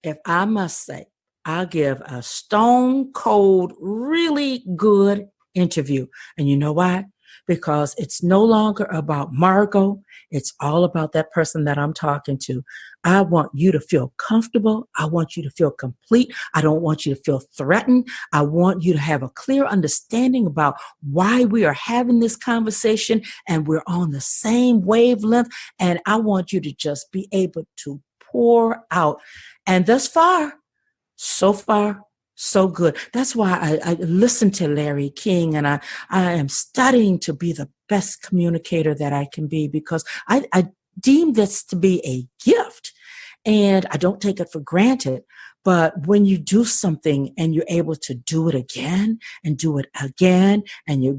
If I must say, I'll give a stone cold, really good interview. And you know why? Because it's no longer about Margo. It's all about that person that I'm talking to. I want you to feel comfortable. I want you to feel complete. I don't want you to feel threatened. I want you to have a clear understanding about why we are having this conversation, and we're on the same wavelength. And I want you to just be able to pour out. And thus far, so good. That's why I listen to Larry King, and I am studying to be the best communicator that I can be, because I deem this to be a gift, and I don't take it for granted. But when you do something and you're able to do it again and do it again, and you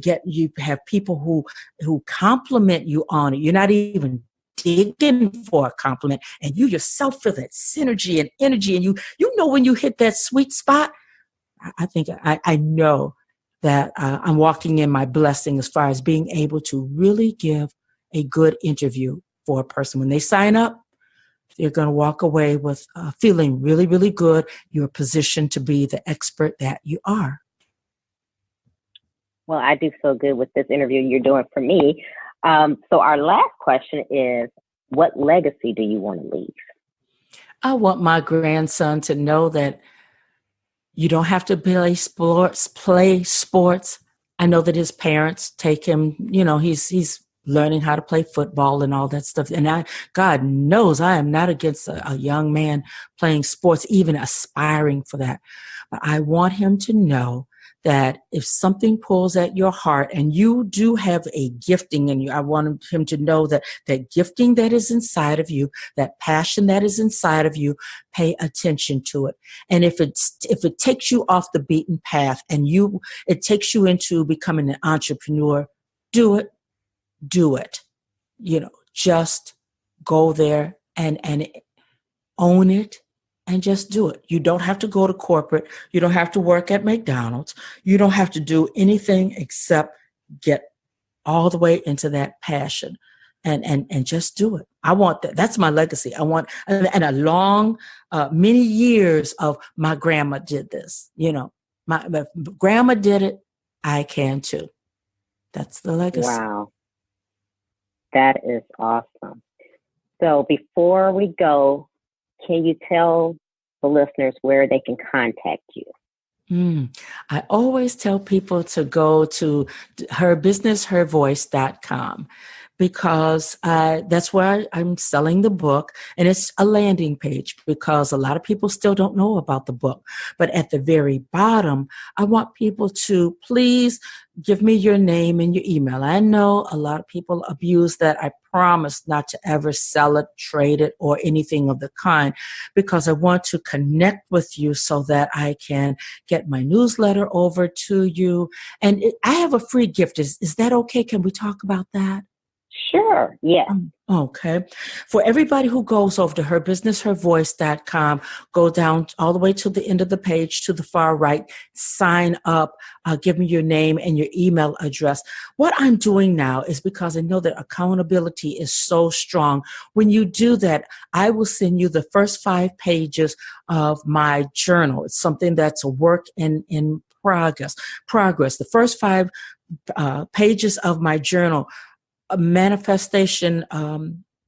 have people who compliment you on it, you're not even digging for a compliment, and you yourself feel that synergy and energy, and you know when you hit that sweet spot. I think I know that I'm walking in my blessing as far as being able to really give a good interview for a person. When they sign up, they're going to walk away with feeling really, really good. You're positioned to be the expert that you are. Well, I do feel good with this interview you're doing for me. So our last question is, what legacy do you want to leave? I want my grandson to know that you don't have to play sports. I know that his parents take him, he's learning how to play football and all that stuff. And God knows I am not against a young man playing sports, even aspiring for that. But I want him to know that if something pulls at your heart, and you do have a gifting in you, I want him to know that that gifting that is inside of you, that passion that is inside of you, pay attention to it. And if it takes you off the beaten path, and it takes you into becoming an entrepreneur, do it. Just go there and own it. And just do it. You don't have to go to corporate. You don't have to work at McDonald's. You don't have to do anything except get all the way into that passion and just do it. I want that. That's my legacy. I want, and a long, many years of my grandma did this. My grandma did it. I can too. That's the legacy. Wow. That is awesome. So before we go, can you tell the listeners where they can contact you? I always tell people to go to herbusinesshervoice.com, because that's where I'm selling the book. And it's a landing page, because a lot of people still don't know about the book. But at the very bottom, I want people to please give me your name and your email. I know a lot of people abuse that. I promise not to ever sell it, trade it, or anything of the kind, because I want to connect with you so that I can get my newsletter over to you. And I have a free gift. Is that okay? Can we talk about that? Sure. Yes. Okay. For everybody who goes over to herbusinesshervoice.com, go down all the way to the end of the page to the far right, sign up, give me your name and your email address. What I'm doing now is because I know that accountability is so strong. When you do that, I will send you the first 5 pages of my journal. It's something that's a work in progress. The first 5 pages of my journal, a manifestation,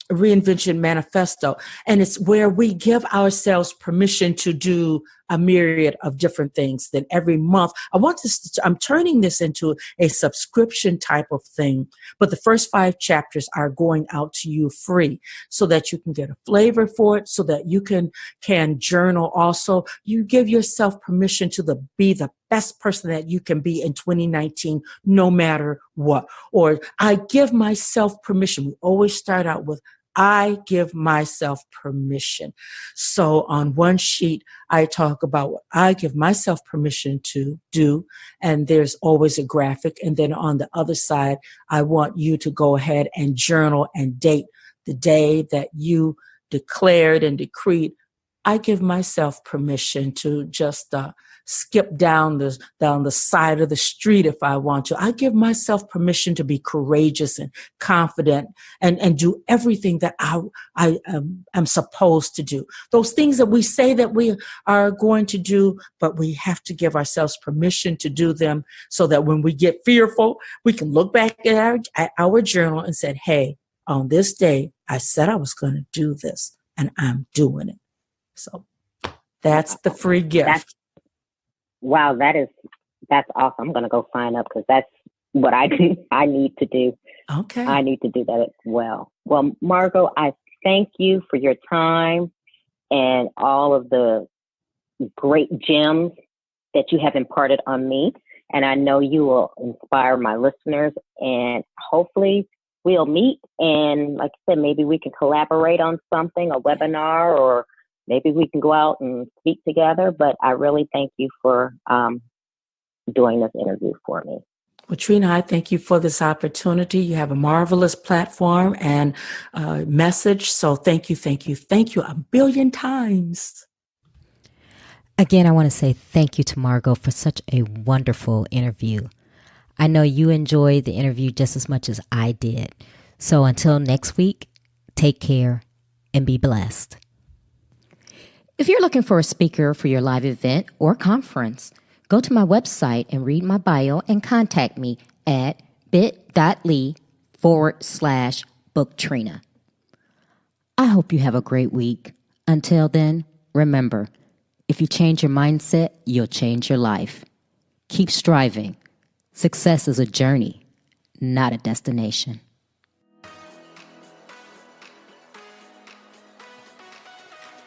reinvention manifesto. And it's where we give ourselves permission to do a myriad of different things. Then every month, I'm turning this into a subscription type of thing, but the first 5 chapters are going out to you free so that you can get a flavor for it, so that you can journal also. You give yourself permission to be the best person that you can be in 2019, no matter what. Or I give myself permission. We always start out with, I give myself permission. So on one sheet, I talk about what I give myself permission to do, and there's always a graphic. And then on the other side, I want you to go ahead and journal and date the day that you declared and decreed, I give myself permission to just skip down the side of the street if I want to. I give myself permission to be courageous and confident and do everything that I am supposed to do. Those things that we say that we are going to do, but we have to give ourselves permission to do them so that when we get fearful, we can look back at our journal and say, hey, on this day, I said I was going to do this and I'm doing it. So that's the free gift. Wow, that's awesome. I'm going to go sign up because that's what I need to do. Okay. I need to do that as well. Well, Margo, I thank you for your time and all of the great gems that you have imparted on me. And I know you will inspire my listeners, and hopefully we'll meet. And like I said, maybe we can collaborate on something, a webinar, or maybe we can go out and speak together. But I really thank you for doing this interview for me. Well, Trina, I thank you for this opportunity. You have a marvelous platform and message. So thank you a billion times. Again, I want to say thank you to Margo for such a wonderful interview. I know you enjoyed the interview just as much as I did. So until next week, take care and be blessed. If you're looking for a speaker for your live event or conference, go to my website and read my bio and contact me at bit.ly/book Trina. I hope you have a great week. Until then, remember, if you change your mindset, you'll change your life. Keep striving. Success is a journey, not a destination.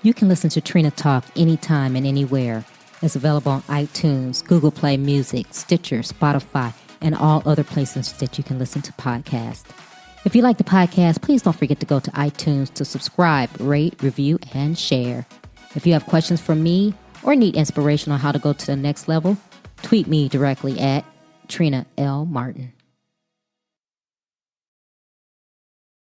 You can listen to Trina Talk anytime and anywhere. It's available on iTunes, Google Play Music, Stitcher, Spotify, and all other places that you can listen to podcasts. If you like the podcast, please don't forget to go to iTunes to subscribe, rate, review, and share. If you have questions for me or need inspiration on how to go to the next level, tweet me directly at Trina L. Martin.